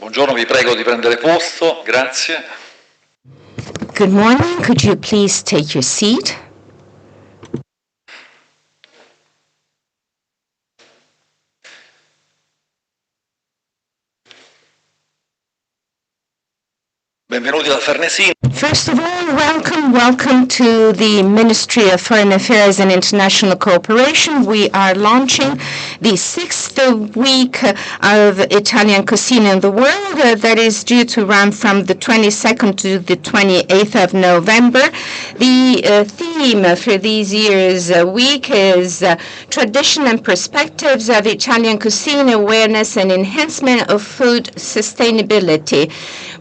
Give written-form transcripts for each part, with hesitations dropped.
Buongiorno, vi prego di prendere posto, grazie. Good morning. Could you please take your seat? Benvenuti dal Farnesino. First of all, welcome to the Ministry of Foreign Affairs and International Cooperation. We are launching the 6th week of Italian Cucina in the World that is due to run from the 22nd to the 28th of November. The theme for this year's week is Tradition and Perspectives of Italian Cuisine, Awareness and Enhancement of Food Sustainability,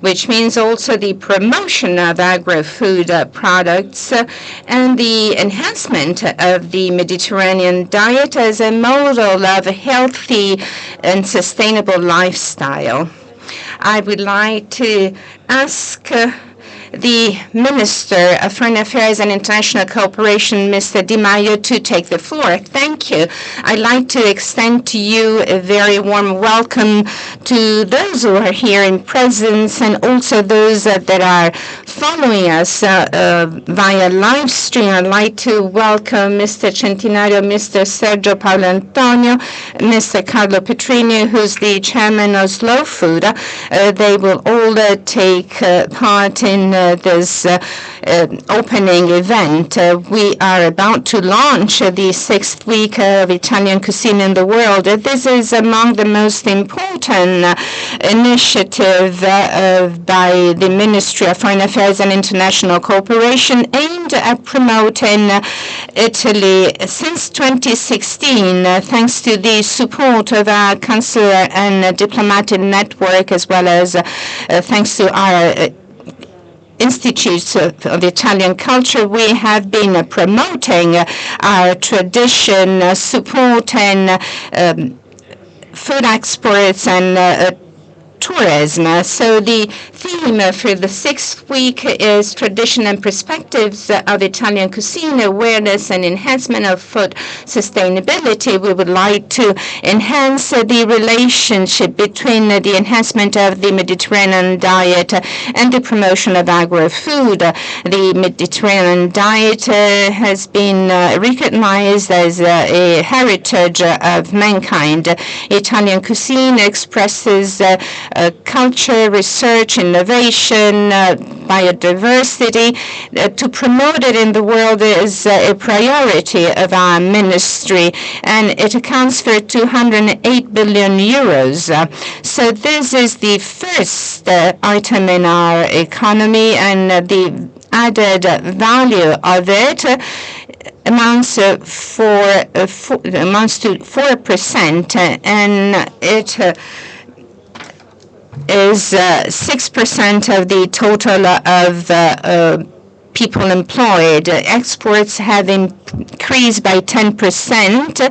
which means also the promotion of agro-food products and the enhancement of the Mediterranean diet as a model of a healthy and sustainable lifestyle. I would like to ask the Minister of Foreign Affairs and International Cooperation, Mr. Di Maio, to take the floor. Thank you. I'd like to extend to you a very warm welcome to those who are here in presence and also those that are following us via live stream. I'd like to welcome Mr. Centinario, Mr. Sergio Paolo Antonio, Mr. Carlo Petrini, who's the chairman of Slow Food. They will all take part in this opening event. We are about to launch the 6th week of Italian Cuisine in the World. This is among the most important initiative by the Ministry of Foreign Affairs and International Cooperation aimed at promoting Italy since 2016, thanks to the support of our consular and diplomatic network, as well as thanks to our Institutes of Italian Culture. We have been promoting our tradition, supporting food exports and tourism. So the theme for the 6th week is Tradition and Perspectives of Italian Cuisine, Awareness and Enhancement of Food Sustainability. We would like to enhance the relationship between the enhancement of the Mediterranean diet and the promotion of agro-food. The Mediterranean diet has been recognized as a heritage of mankind. Italian cuisine expresses culture, research, innovation, biodiversity. To promote it in the world is a priority of our ministry, and it accounts for 208 billion euros. So this is the first item in our economy, and the added value of it amounts to 4%, and it is 6% of the total of people employed. Exports have increased by 10%.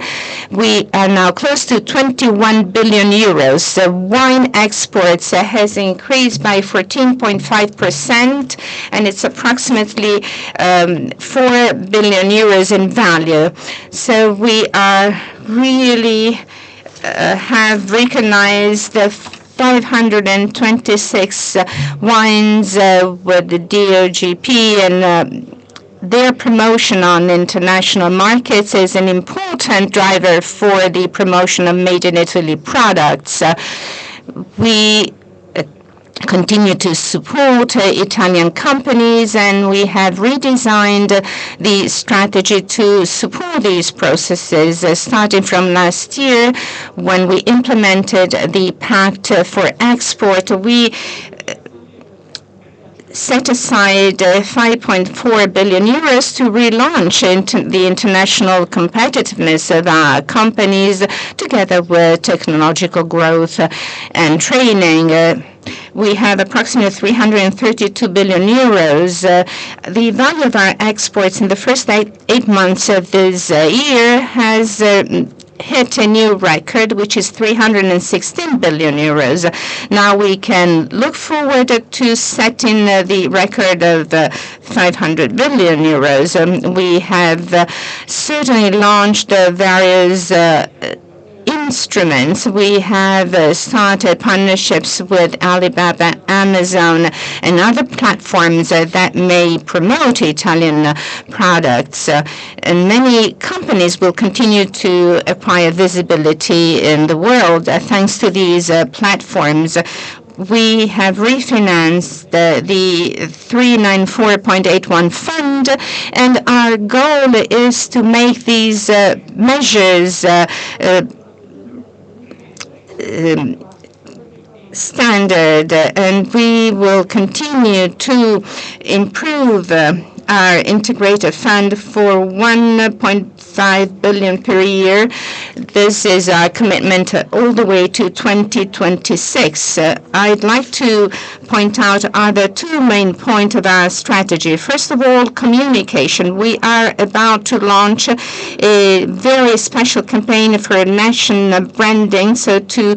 We are now close to 21 billion euros. Wine exports has increased by 14.5%, and it's approximately 4 billion euros in value. So we are really have recognized the 526 wines with the DOGP, and their promotion on international markets is an important driver for the promotion of made in Italy products. We continue to support Italian companies, and we have redesigned the strategy to support these processes, starting from last year when we implemented the Pact for Export. We set aside 5.4 billion euros to relaunch the international competitiveness of our companies, together with technological growth and training. We have approximately 332 billion euros. The value of our exports in the first eight months of this year has hit a new record, which is 316 billion euros. Now we can look forward to setting the record of 500 billion euros. We have certainly launched various instruments. We have started partnerships with Alibaba, Amazon, and other platforms that may promote Italian products. And many companies will continue to acquire visibility in the world thanks to these platforms. We have refinanced the 394.81 fund, and our goal is to make these measures standard, and we will continue to improve our integrated fund for 1.5 billion per year. This is our commitment all the way to 2026. I'd like to point out other two main points of our strategy. First of all, communication. We are about to launch a very special campaign for national branding, so to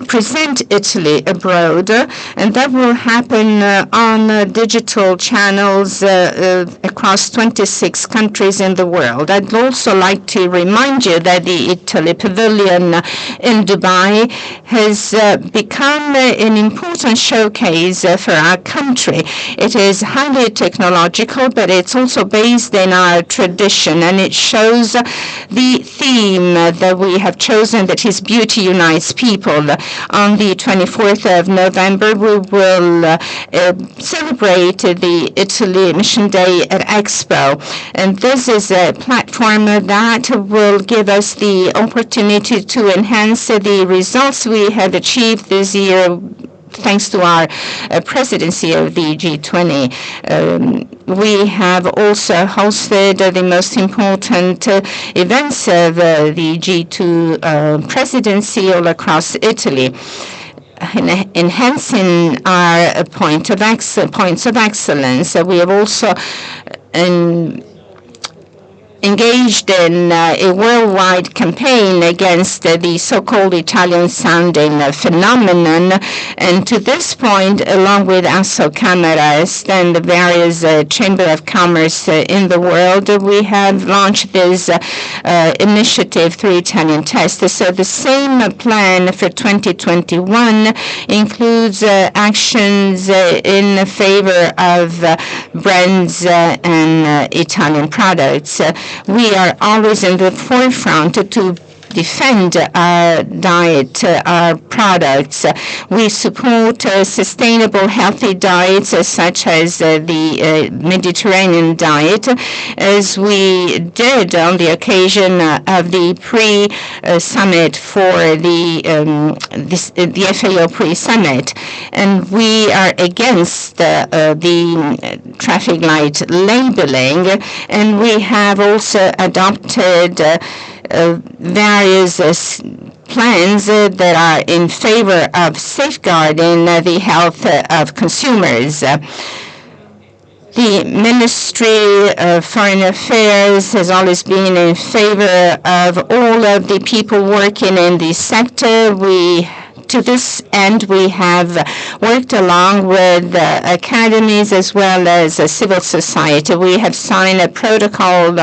present Italy abroad, and that will happen on digital channels across 26 countries in the world. I'd also like to remind you that the Italy Pavilion in Dubai has become an important showcase for our country. It is highly technological, but it's also based in our tradition, and it shows the theme that we have chosen, that is Beauty Unites People. On the 24th of November, we will celebrate the Italy Mission Day at Expo. And this is a platform that will give us the opportunity to enhance the results we have achieved this year thanks to our presidency of the G20. We have also hosted the most important events of the G2 presidency all across Italy, enhancing our points of excellence. We have also engaged in a worldwide campaign against the so-called Italian-sounding phenomenon. And to this point, along with ASSO Cameras and the various Chamber of Commerce in the world, we have launched this initiative through Italian Test. So the same plan for 2021 includes actions in favor of brands and Italian products. We are always in the forefront to defend our diet, our products. We support sustainable, healthy diets such as the Mediterranean diet, as we did on the occasion of the pre-summit for the FAO pre-summit. And we are against the traffic light labeling, and we have also adopted various plans that are in favor of safeguarding the health of consumers. The Ministry of Foreign Affairs has always been in favor of all of the people working in the sector. To this end, we have worked along with academies as well as civil society. We have signed a protocol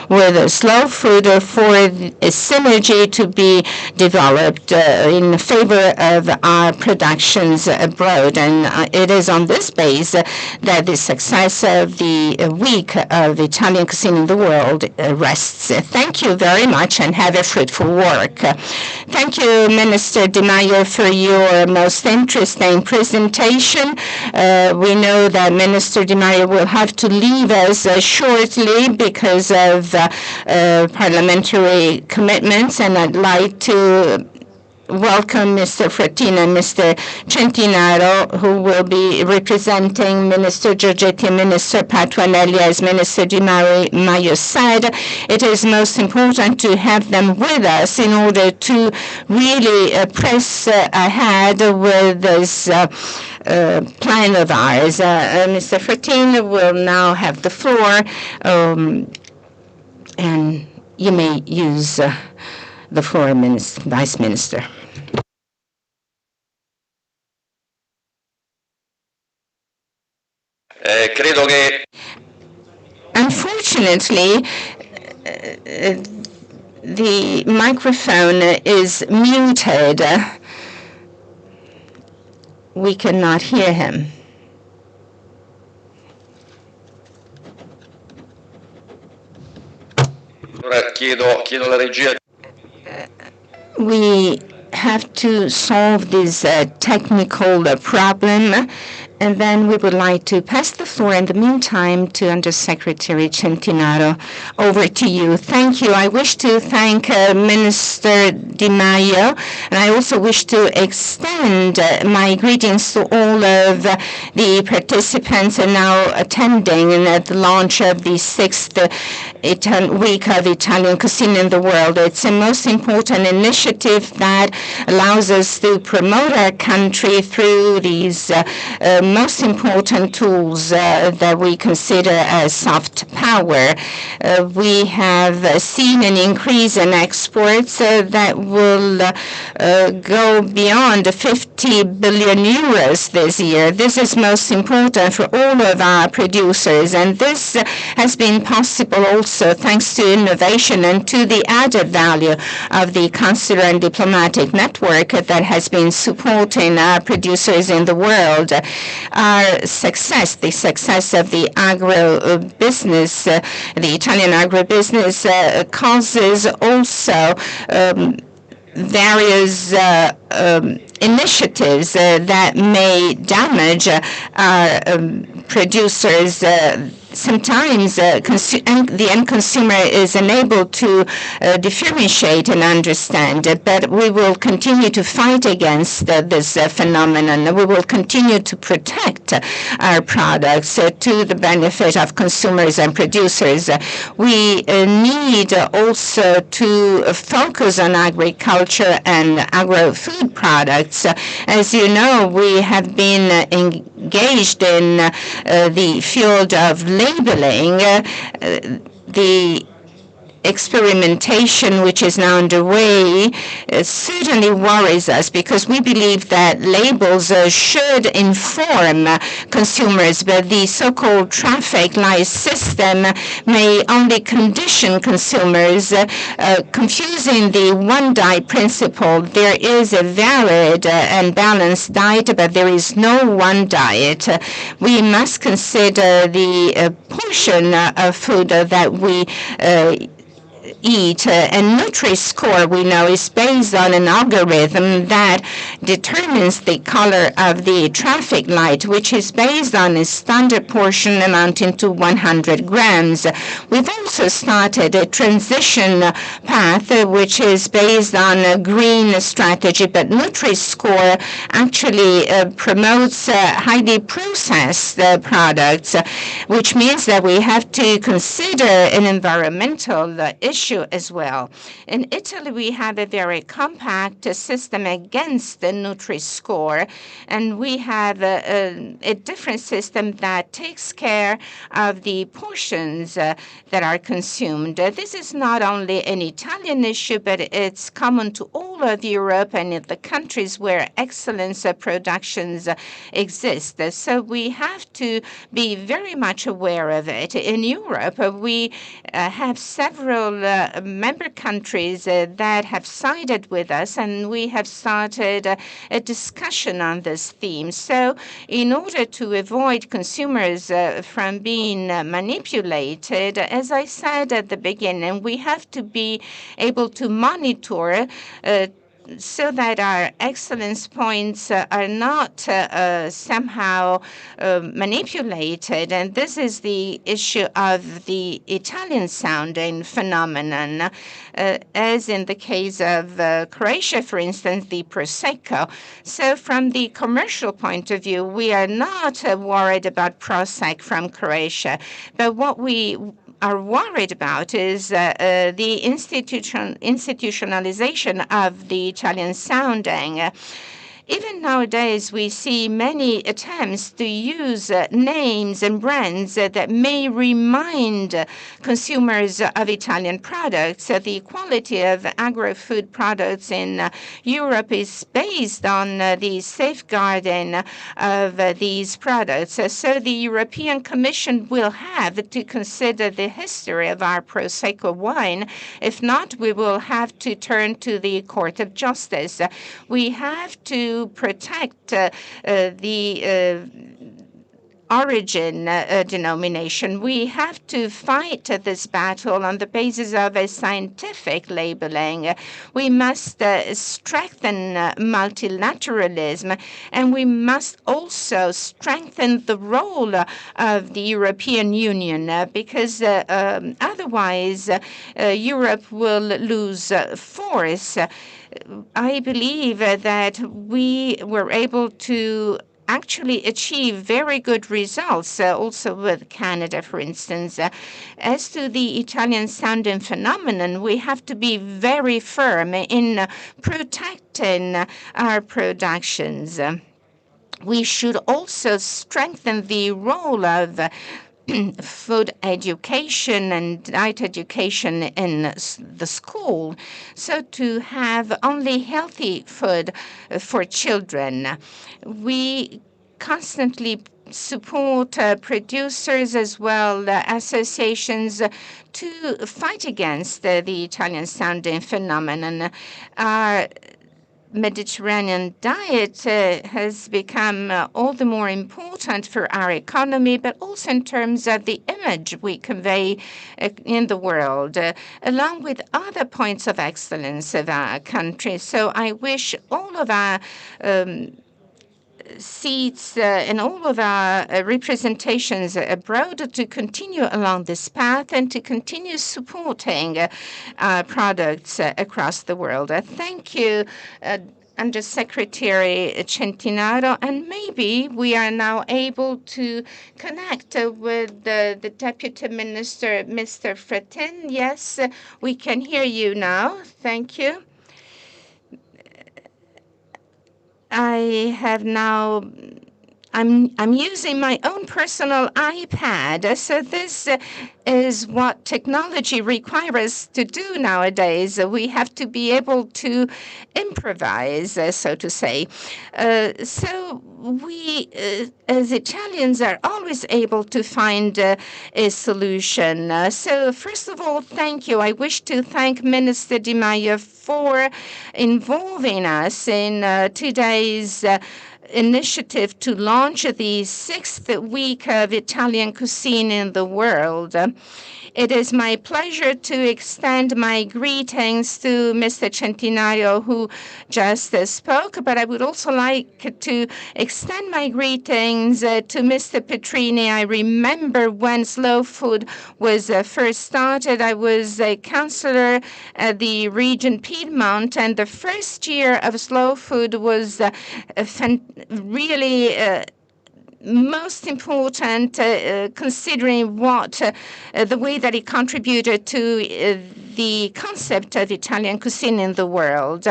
with Slow Food for a synergy to be developed in favor of our productions abroad. And it is on this base that the success of the week of Italian cuisine in the world rests. Thank you very much and have a fruitful work. Thank you, Minister Di Maio, for your most interesting presentation. We know that Minister Di Maio will have to leave us shortly because of parliamentary commitments, and I'd like to welcome Mr. Frattini and Mr. Centinaio, who will be representing Minister Giorgetti and Minister Patuanelli. As Minister Di Maio said, it is most important to have them with us in order to really press ahead with this plan of ours. Mr. Frattini will now have the floor, and you may use the floor, Vice Minister. Credo che Unfortunately, The microphone is muted. We cannot hear him. Ora chiedo alla regia. We have to solve this technical problem, and then we would like to pass the floor in the meantime to Undersecretary Centinato. Over to you. Thank you. I wish to thank Minister Di Maio, and I also wish to extend my greetings to all of the participants and now attending at the launch of the 6th week of Italian cuisine in the world. It's a most important initiative that allows us to promote our country through these most important tools that we consider as soft power. We have seen an increase in exports that will go beyond 50 billion euros this year. This is most important for all of our producers, and this has been possible also thanks to innovation and to the added value of the consular and diplomatic network that has been supporting our producers in the world. Our success, the success of the agro-business, the Italian agro-business causes also various initiatives that may damage our producers. Sometimes the end consumer is unable to differentiate and understand, but we will continue to fight against this phenomenon. We will continue to protect our products to the benefit of consumers and producers. We need also to focus on agriculture and agro-food products. As you know, we have been engaged in the field of labeling. The experimentation which is now underway certainly worries us, because we believe that labels should inform consumers, but the so-called traffic light system may only condition consumers, confusing the one diet principle. There is a varied and balanced diet, but there is no one diet. We must consider the portion of food that we eat, and Nutri-Score, we know, is based on an algorithm that determines the color of the traffic light, which is based on a standard portion amounting to 100 grams. We've also started a transition path, which is based on a green strategy, but Nutri-Score actually promotes highly processed products, which means that we have to consider an environmental issue as well. In Italy, we have a very compact system against the Nutri-Score, and we have a different system that takes care of the portions that are consumed. This is not only an Italian issue, but it's common to all of Europe and in the countries where excellence productions exist. So we have to be very much aware of it. In Europe, we have several member countries that have sided with us, and we have started a discussion on this theme. So in order to avoid consumers from being manipulated, as I said at the beginning, we have to be able to monitor so that our excellence points are not somehow manipulated. And this is the issue of the Italian-sounding phenomenon, as in the case of Croatia, for instance, the Prosecco. So from the commercial point of view, we are not worried about Prosecco from Croatia. But what we are worried about is the institutionalization of the Italian sounding. Even nowadays, we see many attempts to use names and brands that may remind consumers of Italian products. The quality of agro-food products in Europe is based on the safeguarding of these products. So the European Commission will have to consider the history of our Prosecco wine. If not, we will have to turn to the Court of Justice. We have to protect the origin denomination. We have to fight this battle on the basis of a scientific labeling. We must strengthen multilateralism, and we must also strengthen the role of the European Union, because otherwise Europe will lose force. I believe that we were able to actually achieve very good results, also with Canada, for instance. As to the Italian sounding phenomenon, we have to be very firm in protecting our productions. We should also strengthen the role of food education and diet education in the school, so to have only healthy food for children. We constantly support producers as well, associations to fight against the Italian sounding phenomenon. Mediterranean diet has become all the more important for our economy, but also in terms of the image we convey in the world, along with other points of excellence of our country. So I wish all of our seats and all of our representations abroad to continue along this path and to continue supporting products across the world. Thank you, Undersecretary Centinaio, and maybe we are now able to connect with the Deputy Minister, Mr. Fretin. Yes, we can hear you now. Thank you. I'm using my own personal iPad, so this is what technology requires us to do nowadays. We have to be able to improvise, so to say. So we, as Italians, are always able to find a solution. So first of all, thank you. I wish to thank Minister Di Maio for involving us in today's initiative to launch the 6th week of Italian cuisine in the world. It is my pleasure to extend my greetings to Mr. Centinaio, who just spoke, but I would also like to extend my greetings to Mr. Petrini. I remember when slow food was first started. I was a councillor at the region Piedmont, and the first year of slow food was really most important, considering what the way that it contributed to the concept of Italian cuisine in the world.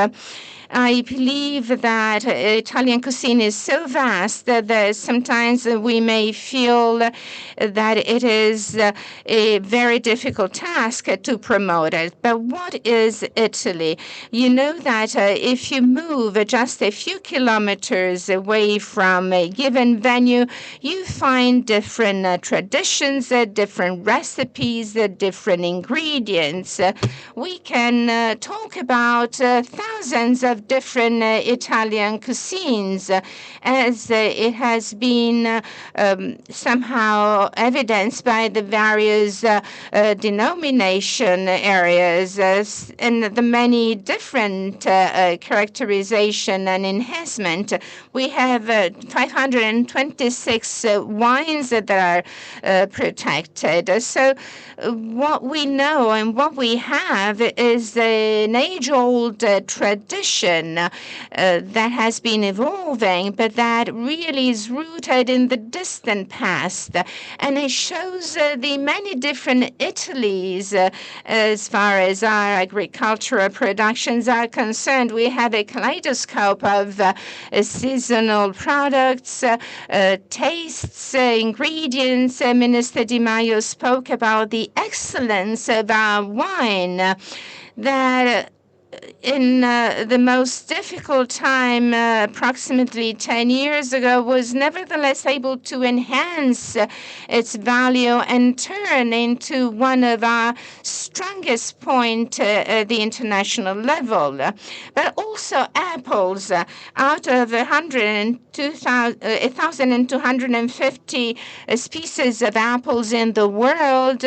I believe that Italian cuisine is so vast that sometimes we may feel that it is a very difficult task to promote it. But what is Italy? You know that if you move just a few kilometers away from a given venue, you find different traditions, different recipes, different ingredients. We can talk about thousands of different Italian cuisines, as it has been somehow evidenced by the various denomination areas and the many different characterization and enhancement. We have 526 wines that are protected. So what we know and what we have is an age-old tradition tradition that has been evolving, but that really is rooted in the distant past. And it shows the many different Italies as far as our agricultural productions are concerned. We have a kaleidoscope of seasonal products, tastes, ingredients. Minister Di Maio spoke about the excellence of our wine that in the most difficult time, approximately 10 years ago, was nevertheless able to enhance its value and turn into one of our strongest points at the international level. But also apples, out of 1,250 species of apples in the world,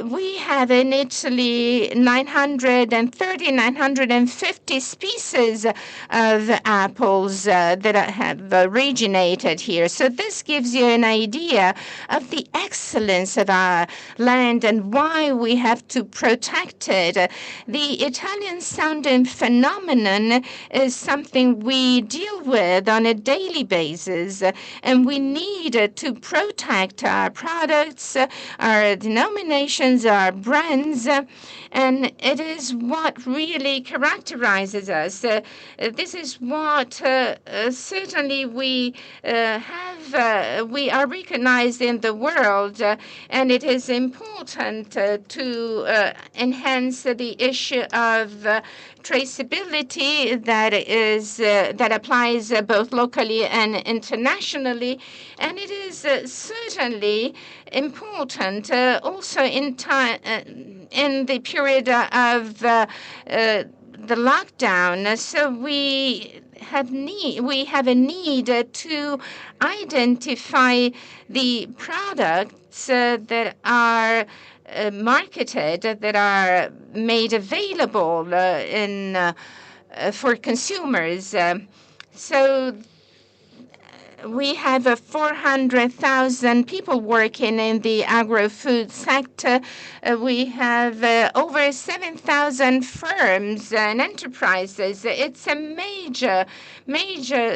we have in Italy 950 species of apples that have originated here. So this gives you an idea of the excellence of our land and why we have to protect it. The Italian sounding phenomenon is something we deal with on a daily basis, and we need to protect our products, our denominations, our brands, and it is what really characterizes us. This is what certainly we are recognized in the world, and it is important to enhance the issue of traceability that applies both locally and internationally, and it is certainly important also in time in the period of the lockdown. So we have a need to identify the products that are marketed, that are made available for consumers. So we have 400,000 people working in the agro-food sector. We have over 7,000 firms and enterprises. It's a major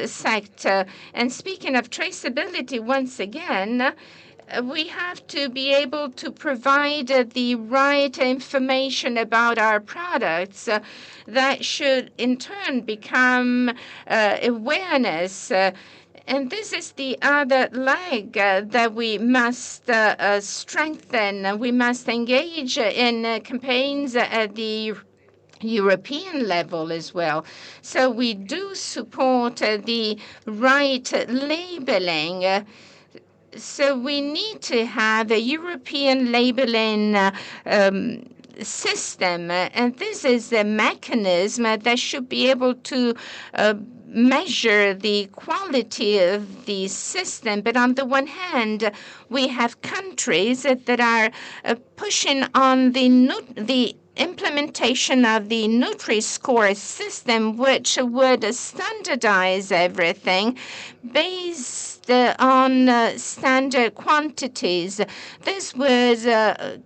sector. And speaking of traceability, once again, we have to be able to provide the right information about our products that should in turn become awareness. And this is the other leg that we must strengthen. We must engage in campaigns at the European level as well. So we do support the right labeling. So we need to have a European labeling system, and this is a mechanism that should be able to measure the quality of the system. But on the one hand, we have countries that are pushing on the implementation of the Nutri-Score system, which would standardize everything based on standard quantities. This would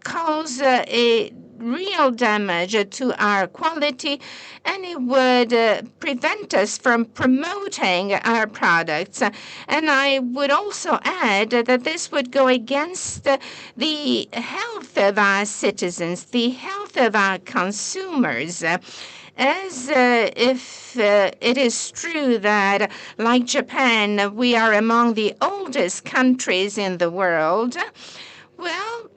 cause a real damage to our quality, and it would prevent us from promoting our products. And I would also add that this would go against the health of our citizens, the health of our consumers. As if it is true that, like Japan, we are among the oldest countries in the world, well,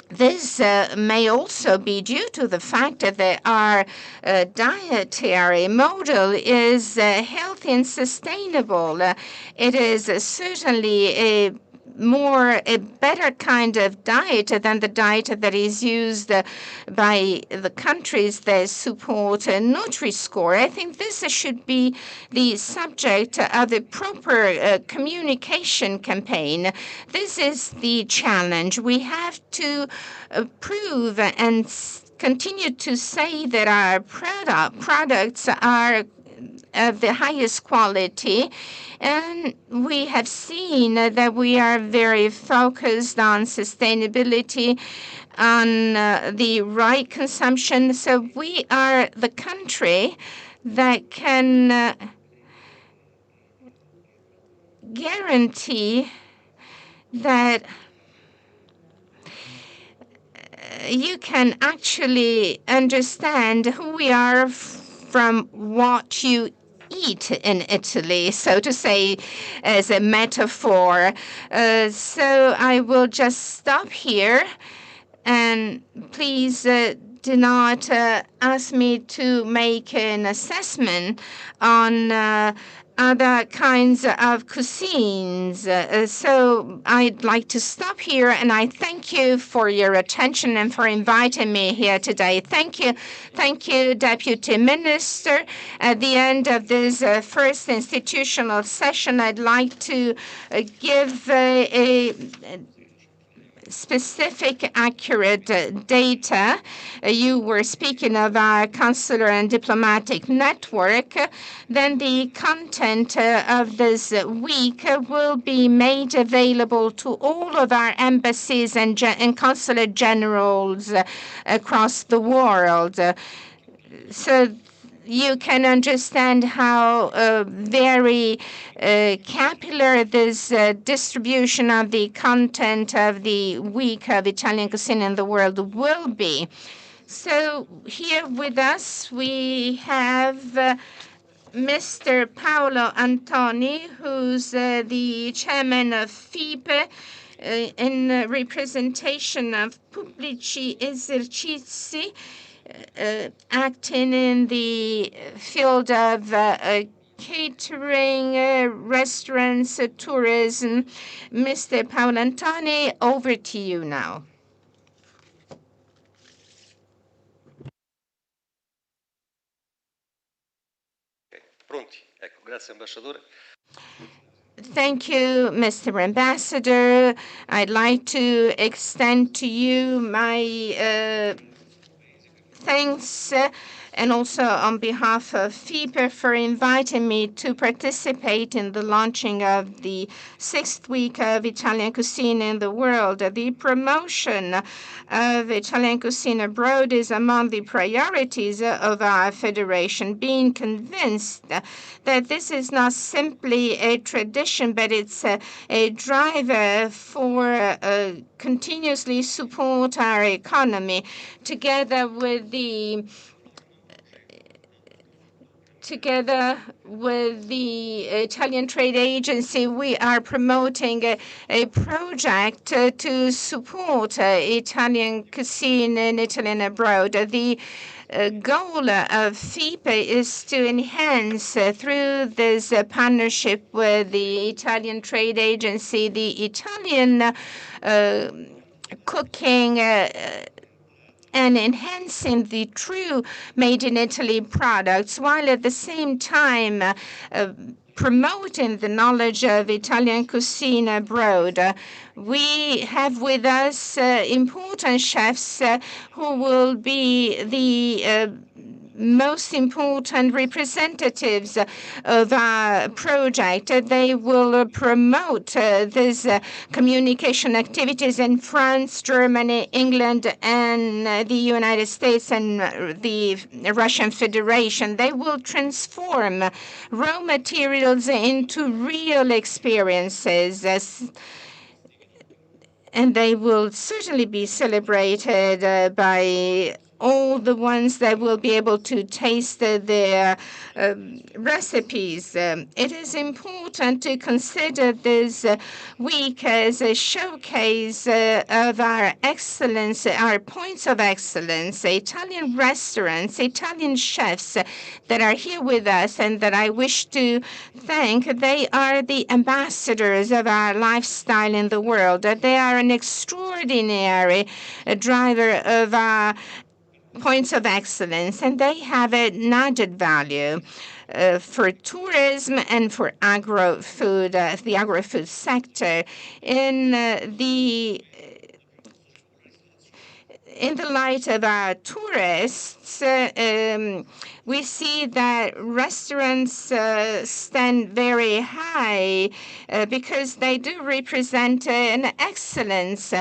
this may also be due to the fact that our dietary model is healthy and sustainable. It is certainly a better kind of diet than the diet that is used by the countries that support Nutri-Score. I think this should be the subject of a proper communication campaign. This is the challenge. We have to prove and continue to say that our products are of the highest quality, and we have seen that we are very focused on sustainability, on the right consumption. So we are the country that can guarantee that you can actually understand who we are from what you eat in Italy, so to say, as a metaphor. So I will just stop here, and please do not ask me to make an assessment on other kinds of cuisines. So I'd like to stop here, and I thank you for your attention and for inviting me here today. Thank you. Thank you, Deputy Minister. At the end of this first institutional session, I'd like to give a specific, accurate data. You were speaking of our consular and diplomatic network. Then the content of this week will be made available to all of our embassies and consulate generals across the world. So you can understand how very capillary this distribution of the content of the week of Italian cuisine in the world will be. So here with us we have Mr. Paolo Antoni, who's the chairman of FIPE, in representation of Pubblici Esercizi, acting in the field of catering, restaurants, tourism. Mr. Paolo Antoni, over to you now. Pronti? Ecco, grazie ambasciatore. Thank you, Mr. Ambassador. I'd like to extend to you my thanks, and also on behalf of FIPE for inviting me to participate in the launching of the 6th week of Italian cuisine in the world. The promotion of Italian cuisine abroad is among the priorities of our federation, being convinced that this is not simply a tradition, but it's a driver for continuously support our economy, together with the Italian Trade Agency. We are promoting a project to support Italian cuisine in Italy and abroad. The goal of FIPE is to enhance, through this partnership with the Italian Trade Agency, the Italian cooking and enhancing the true made in Italy products, while at the same time promoting the knowledge of Italian cuisine abroad. We have with us important chefs who will be the most important representatives of our project. They will promote these communication activities in France, Germany, England, and the United States and the Russian Federation. They will transform raw materials into real experiences, and they will certainly be celebrated by all the ones that will be able to taste their recipes. It is important to consider this week as a showcase of our excellence, our points of excellence, Italian restaurants, Italian chefs that are here with us and that I wish to thank. They are the ambassadors of our lifestyle in the world. They are an extraordinary driver of our points of excellence, and they have an added value for tourism and for agro-food, the agro-food sector. In the light of our tourists, products, we see that restaurants stand very high because they do represent an excellence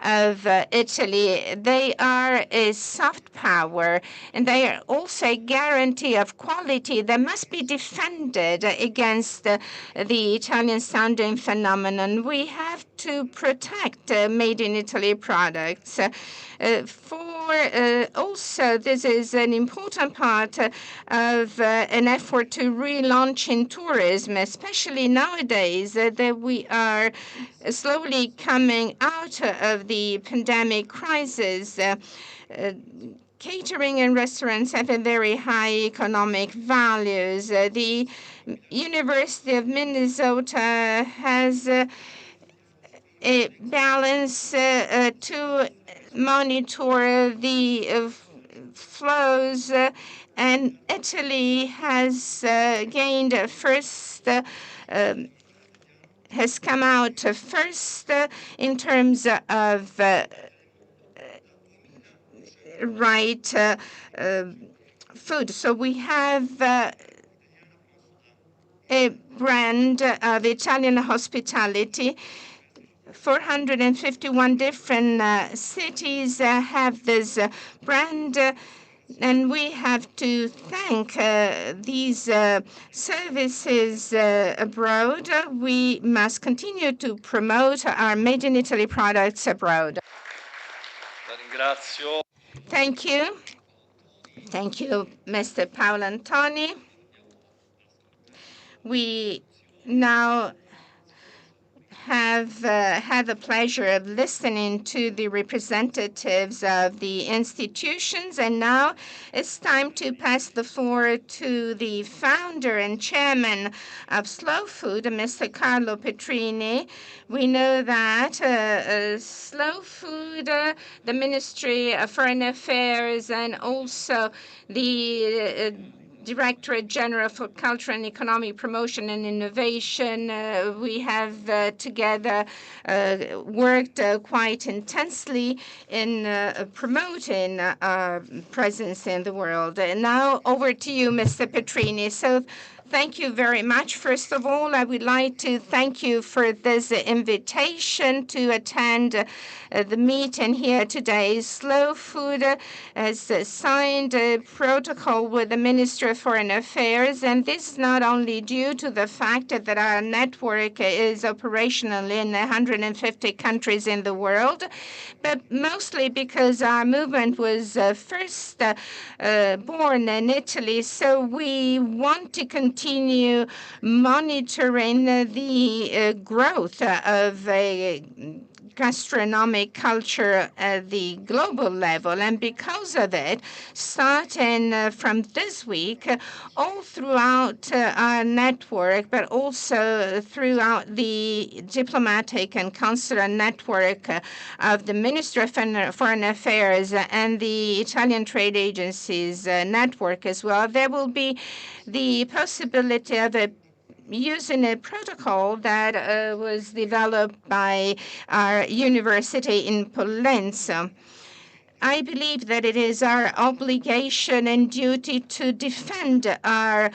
of Italy. They are a soft power, and they are also a guarantee of quality that must be defended against the Italian sounding phenomenon. We have to protect made in Italy products. Also, this is an important part of an effort to relaunch in tourism, especially nowadays that we are slowly coming out of the pandemic crisis. Catering and restaurants have a very high economic values. The University of Minnesota has a balance to monitor the flows, and Italy has gained first. Has come out first in terms of food. So we have a brand of Italian hospitality. 451 different cities have this brand, and we have to thank these services abroad. We must continue to promote our made in Italy products abroad. Thank you. Thank you, Mr. Paolo Antoni. We now have had the pleasure of listening to the representatives of the institutions, and now it's time to pass the floor to the founder and chairman of Slow Food, Mr. Carlo Petrini. We know that Slow Food, the Ministry of Foreign Affairs, and also the Directorate General for Culture and Economic Promotion and Innovation. We have together worked quite intensely in promoting our presence in the world. And now over to you, Mr. Petrini. So thank you very much. First of all, I would like to thank you for this invitation to attend the meeting here today. Slow Food has signed a protocol with the Ministry of Foreign Affairs, and this is not only due to the fact that our network is operational in 150 countries in the world, but mostly because our movement was first born in Italy. So we want to continue monitoring the growth of a gastronomic culture at the global level. And because of it, starting from this week, all throughout our network, but also throughout the diplomatic and consular network of the Ministry of Foreign Affairs and the Italian trade agencies network as well, there will be the possibility of using a protocol that was developed by our university in Pollenza. I believe that it is our obligation and duty to defend our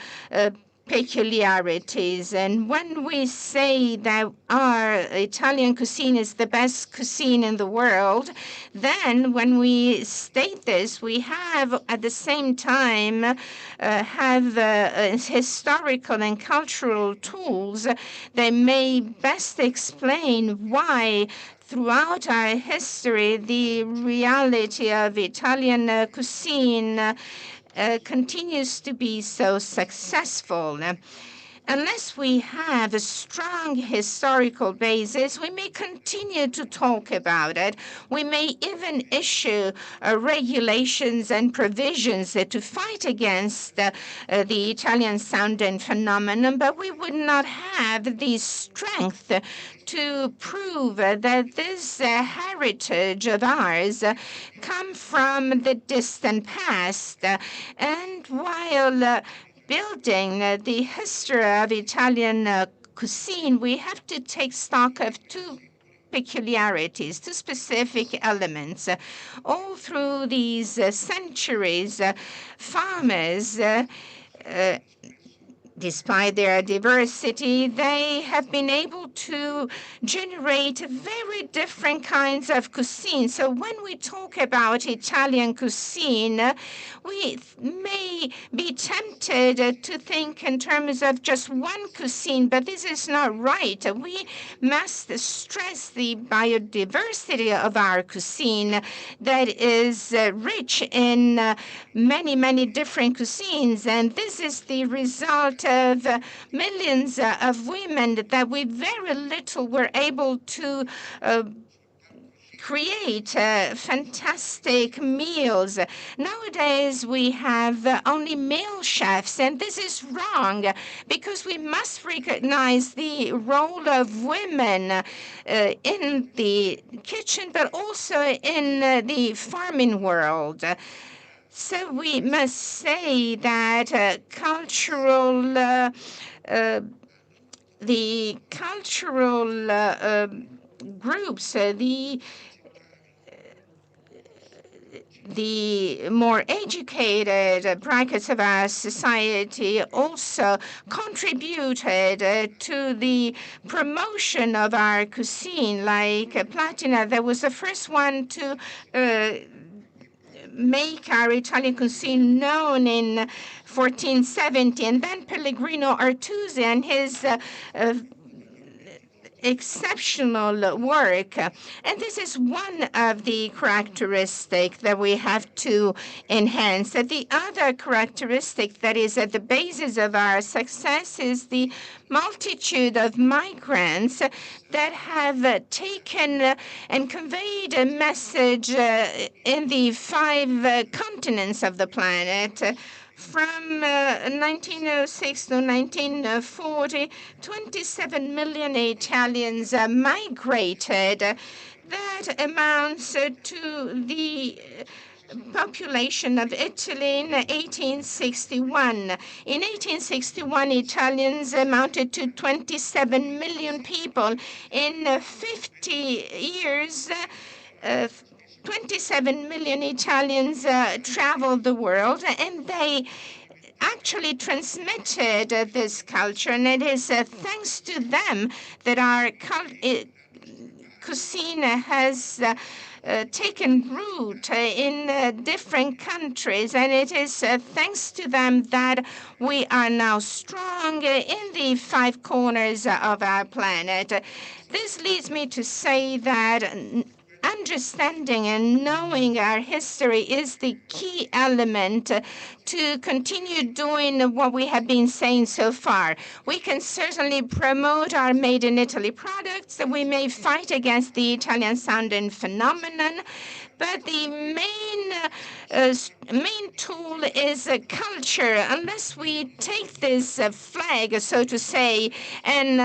peculiarities. And when we say that our Italian cuisine is the best cuisine in the world, then when we state this, we have at the same time have historical and cultural tools that may best explain why throughout our history, the reality of Italian cuisine continues to be so successful. Unless we have a strong historical basis, we may continue to talk about it. We may even issue regulations and provisions to fight against the Italian sounding phenomenon, but we would not have the strength to prove that this heritage of ours come from the distant past. And while building the history of Italian cuisine, we have to take stock of two peculiarities, two specific elements. All through these centuries, farmers, despite their diversity, they have been able to generate very different kinds of cuisine. So when we talk about Italian cuisine, we may be tempted to think in terms of just one cuisine, but this is not right. We must stress the biodiversity of our cuisine that is rich in many, many different cuisines. And this is the result of millions of women that with very little were able to create fantastic meals. Nowadays, we have only male chefs, and this is wrong because we must recognize the role of women in the kitchen, but also in the farming world. So we must say that the cultural groups, the more educated brackets of our society also contributed to the promotion of our cuisine, like Platina, that was the first one to make our Italian cuisine known in 1470, and then Pellegrino Artusi and his exceptional work. And this is one of the characteristics that we have to enhance. The other characteristic that is at the basis of our success is the multitude of migrants that have taken and conveyed a message in the 5 continents of the planet. From 1906 to 1940, 27 million Italians migrated. That amounts to the population of Italy in 1861. In 1861, Italians amounted to 27 million people. In 50 years, 27 million Italians traveled the world, and they actually transmitted this culture, and it is thanks to them that our cuisine has taken root in different countries, and it is thanks to them that we are now strong in the 5 corners of our planet. This leads me to say that understanding and knowing our history is the key element to continue doing what we have been saying so far. We can certainly promote our made in Italy products. We may fight against the Italian sounding phenomenon, but the main tool is culture. Unless we take this flag, so to say, and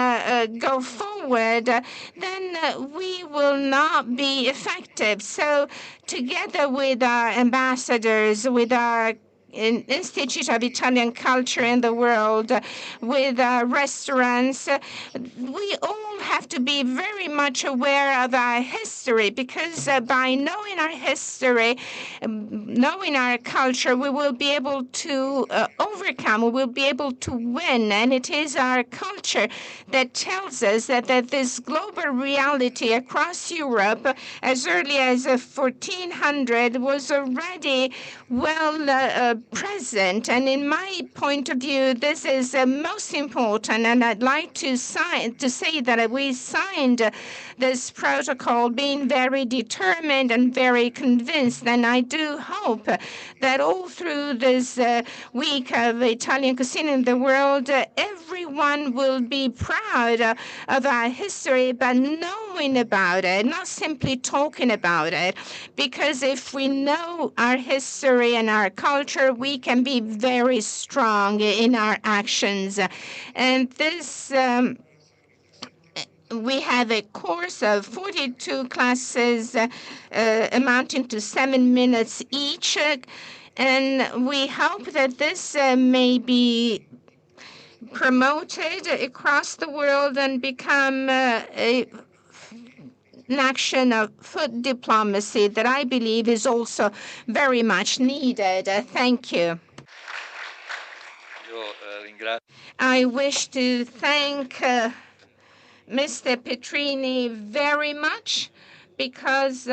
go forward, then we will not be effective. So together with our ambassadors, with our Institute of Italian Culture in the world, with restaurants, we all have to be very much aware of our history, because by knowing our history, knowing our culture, we will be able to overcome, we will be able to win. And it is our culture that tells us that this global reality across Europe, as early as 1400, was already well present. And in my point of view, this is most important. And I'd like to say that we signed this protocol being very determined and very convinced. And I do hope that all through this week of Italian cuisine in the world, everyone will be proud of our history, but knowing about it, not simply talking about it. Because if we know our history and our culture, we can be very strong in our actions. And this we have a course of 42 classes amounting to 7 minutes each, and we hope that this may be promoted across the world and become a an action of food diplomacy that I believe is also very much needed. Thank you. Io ringrazio. I wish to thank Mr. Petrini very much because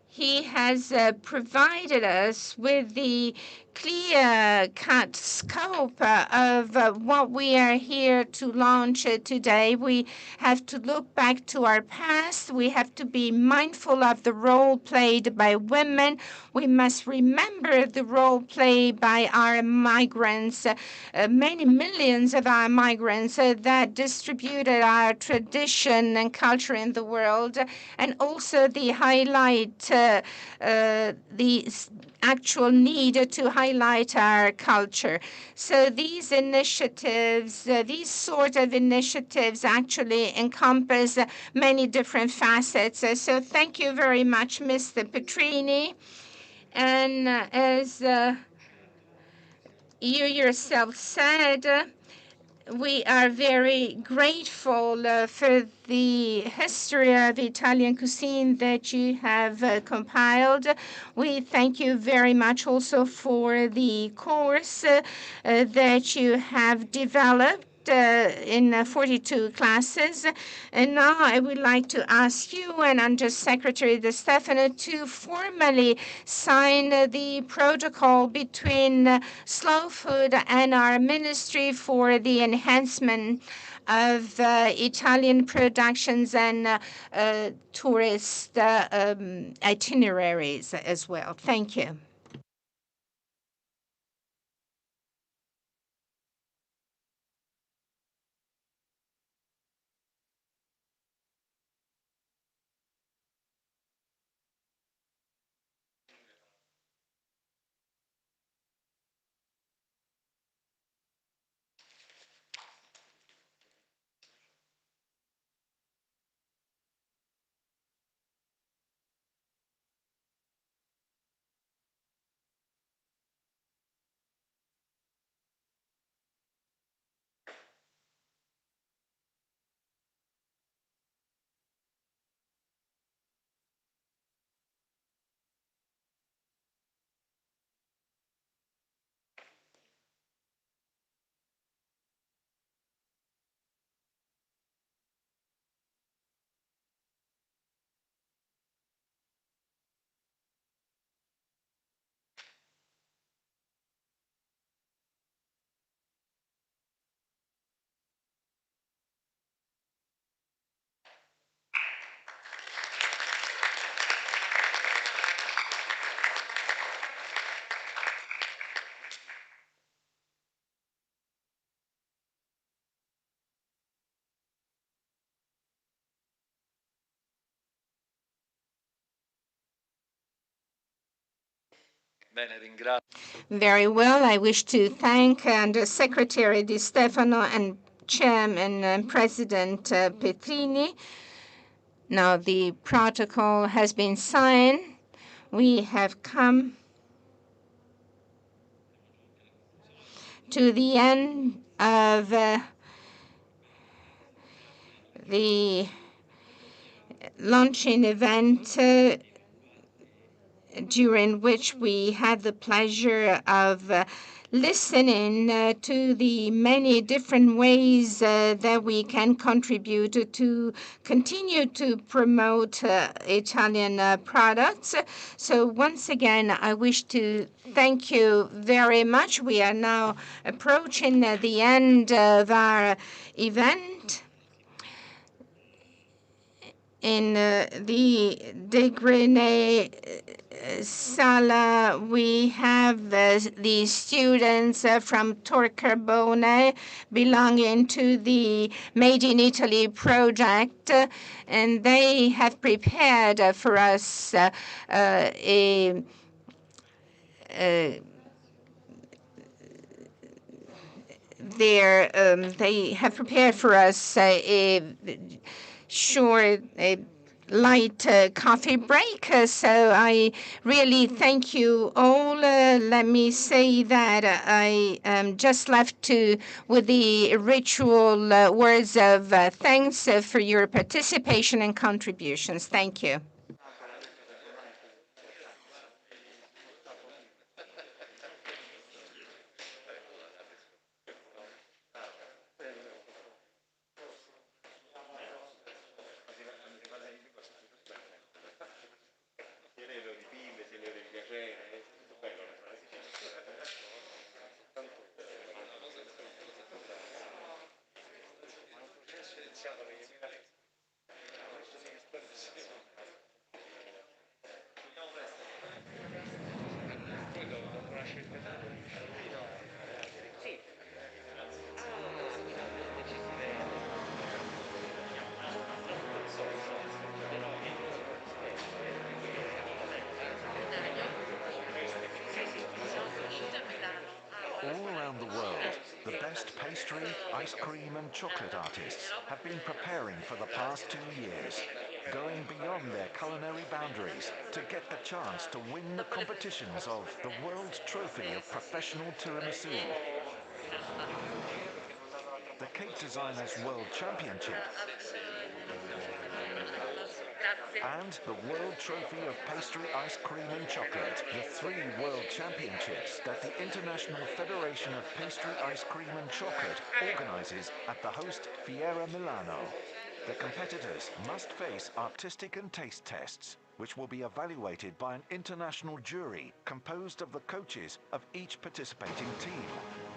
he has provided us with the clear-cut scope of what we are here to launch today. We have to look back to our past. We have to be mindful of the role played by women. We must remember the role played by our migrants, many millions of our migrants that distributed our tradition and culture in the world, and also the highlight the actual need to highlight our culture. So these initiatives, these sort of initiatives actually encompass many different facets. So thank you very much, Mr. Petrini. And as you yourself said, we are very grateful for the history of Italian cuisine that you have compiled. We thank you very much also for the course that you have developed in 42 classes. And now I would like to ask you and Under Secretary De Stefano to formally sign the protocol between Slow Food and our ministry for the enhancement of Italian productions and tourist itineraries as well. Thank you. Bene, ringrazio. Very well. I wish to thank Under Secretary Di Stefano and Chairman and President Petrini. Now the protocol has been signed. We have come to the end of the launching event during which we had the pleasure of listening to the many different ways that we can contribute to continue to promote Italian products. So once again, I wish to thank you very much. We are now approaching the end of our event. In the Degrene Sala, we have the students from Tor Carbone belonging to the Made in Italy project, and they have prepared for us they have prepared for us a short light coffee break. So I really thank you all. Let me say that I just left with the ritual words of thanks for your participation and contributions. Thank you. All around the world, the best pastry, ice cream and chocolate artists have been preparing for the past 2 years, going beyond their culinary boundaries to get the chance to win the competitions of the World Trophy of Professional Tiramisu, the Cake Designers World Championship, and the World Trophy of Pastry, Ice Cream and Chocolate, the 3 World Championships that the International Federation of Pastry, Ice Cream and Chocolate organizes at the host Fiera Milano. The competitors must face artistic and taste tests, which will be evaluated by an international jury composed of the coaches of each participating team.